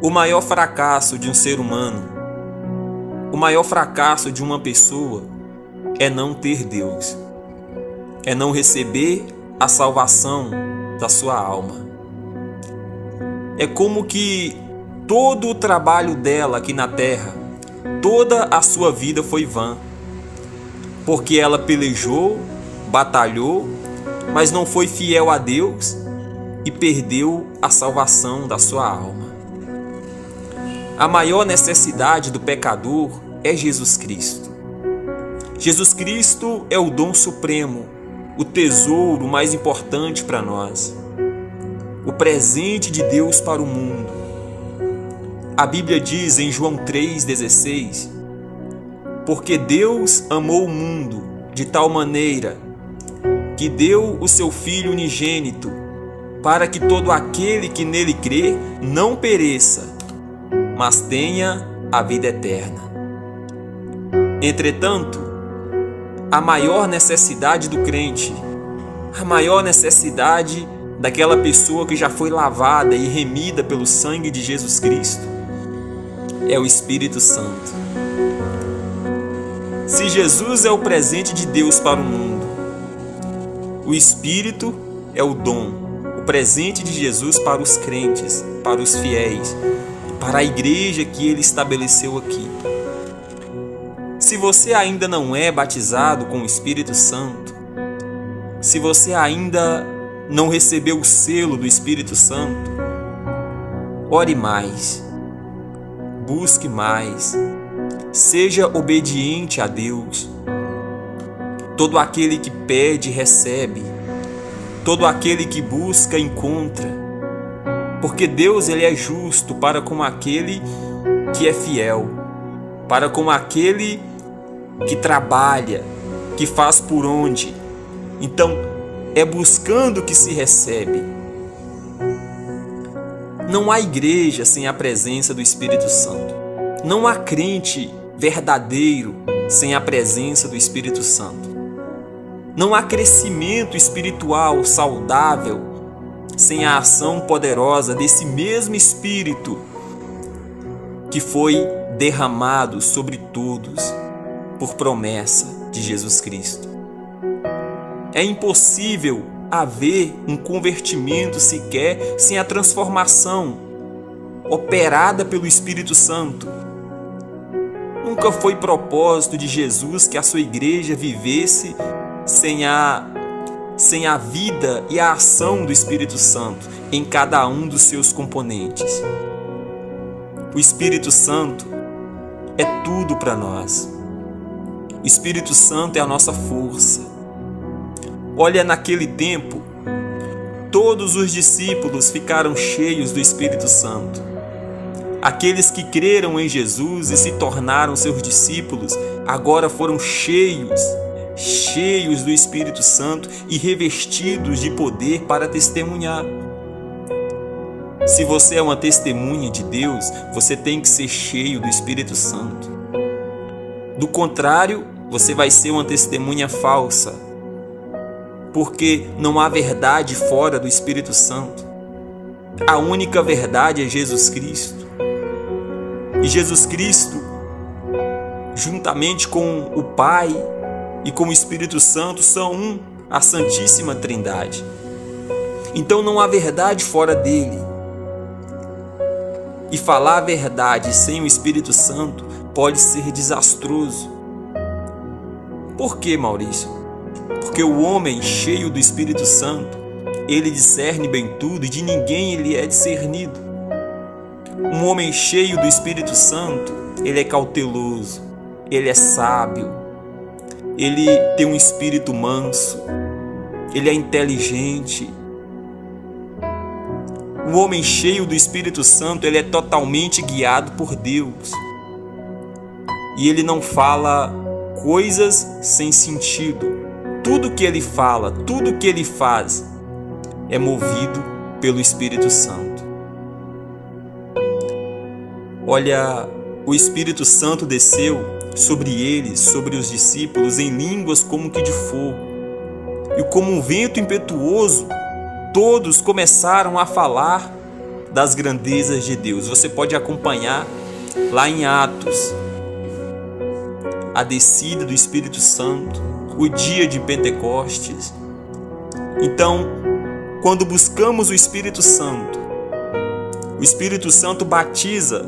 O maior fracasso de um ser humano, o maior fracasso de uma pessoa é não ter Deus, é não receber a salvação da sua alma. É como que todo o trabalho dela aqui na terra, toda a sua vida foi vã, porque ela pelejou, batalhou, mas não foi fiel a Deus e perdeu a salvação da sua alma. A maior necessidade do pecador é Jesus Cristo. Jesus Cristo é o dom supremo, o tesouro mais importante para nós, o presente de Deus para o mundo. A Bíblia diz em João 3,16: porque Deus amou o mundo de tal maneira que deu o seu Filho unigênito, para que todo aquele que nele crê não pereça, mas tenha a vida eterna. Entretanto, a maior necessidade do crente, a maior necessidade daquela pessoa que já foi lavada e remida pelo sangue de Jesus Cristo, é o Espírito Santo. Se Jesus é o presente de Deus para o mundo, o Espírito é o dom, o presente de Jesus para os crentes, para os fiéis, para a igreja que Ele estabeleceu aqui. Se você ainda não é batizado com o Espírito Santo, se você ainda não recebeu o selo do Espírito Santo, ore mais, busque mais, seja obediente a Deus. Todo aquele que pede, recebe. Todo aquele que busca, encontra. Porque Deus, Ele é justo para com aquele que é fiel, para com aquele que trabalha, que faz por onde. Então, é buscando que se recebe. Não há igreja sem a presença do Espírito Santo. Não há crente verdadeiro sem a presença do Espírito Santo. Não há crescimento espiritual saudável sem a ação poderosa desse mesmo Espírito que foi derramado sobre todos por promessa de Jesus Cristo. É impossível haver um convertimento sequer sem a transformação operada pelo Espírito Santo. Nunca foi propósito de Jesus que a sua igreja vivesse sem a vida e a ação do Espírito Santo em cada um dos seus componentes. O Espírito Santo é tudo para nós. O Espírito Santo é a nossa força. Olha, naquele tempo, todos os discípulos ficaram cheios do Espírito Santo. Aqueles que creram em Jesus e se tornaram seus discípulos, agora foram cheios do Espírito Santo e revestidos de poder para testemunhar. Se você é uma testemunha de Deus, você tem que ser cheio do Espírito Santo. Do contrário, você vai ser uma testemunha falsa, porque não há verdade fora do Espírito Santo. A única verdade é Jesus Cristo. E Jesus Cristo, juntamente com o Pai e com o Espírito Santo, são um, a Santíssima Trindade. Então não há verdade fora dele. E falar a verdade sem o Espírito Santo pode ser desastroso. Por quê, Maurício? Porque o homem cheio do Espírito Santo, ele discerne bem tudo e de ninguém ele é discernido. Um homem cheio do Espírito Santo, ele é cauteloso, ele é sábio, ele tem um espírito manso, ele é inteligente. O homem cheio do Espírito Santo, ele é totalmente guiado por Deus. E ele não fala coisas sem sentido. Tudo que ele fala, tudo que ele faz é movido pelo Espírito Santo. Olha, o Espírito Santo desceu sobre eles, sobre os discípulos, em línguas como que de fogo. E como um vento impetuoso, todos começaram a falar das grandezas de Deus. Você pode acompanhar lá em Atos a descida do Espírito Santo, o dia de Pentecostes. Então, quando buscamos o Espírito Santo batiza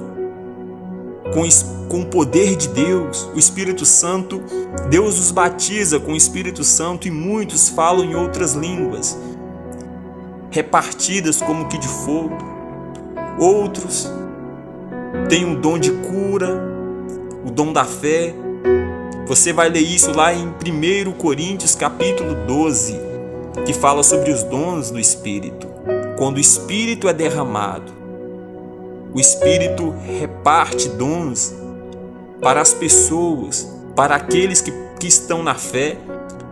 com o poder de Deus. O Espírito Santo, Deus os batiza com o Espírito Santo e muitos falam em outras línguas, repartidas como que de fogo. Outros têm um dom de cura, o dom da fé. Você vai ler isso lá em 1 Coríntios capítulo 12, que fala sobre os dons do Espírito. Quando o Espírito é derramado, o Espírito reparte dons para as pessoas, para aqueles que estão na fé,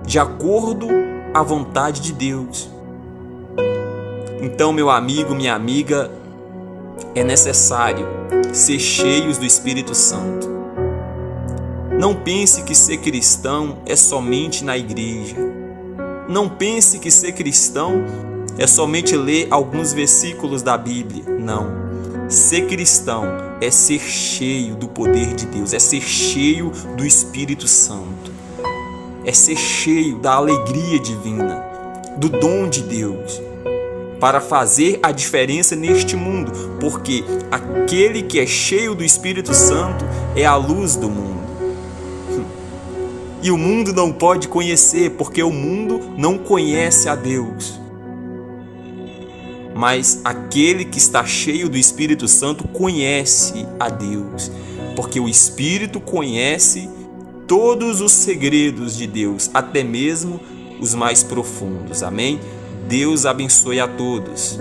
de acordo à vontade de Deus. Então, meu amigo, minha amiga, é necessário ser cheios do Espírito Santo. Não pense que ser cristão é somente na igreja. Não pense que ser cristão é somente ler alguns versículos da Bíblia. Não. Ser cristão é ser cheio do poder de Deus, é ser cheio do Espírito Santo, é ser cheio da alegria divina, do dom de Deus, para fazer a diferença neste mundo, porque aquele que é cheio do Espírito Santo é a luz do mundo. E o mundo não pode conhecer, porque o mundo não conhece a Deus. Mas aquele que está cheio do Espírito Santo conhece a Deus, porque o Espírito conhece todos os segredos de Deus, até mesmo os mais profundos. Amém? Deus abençoe a todos.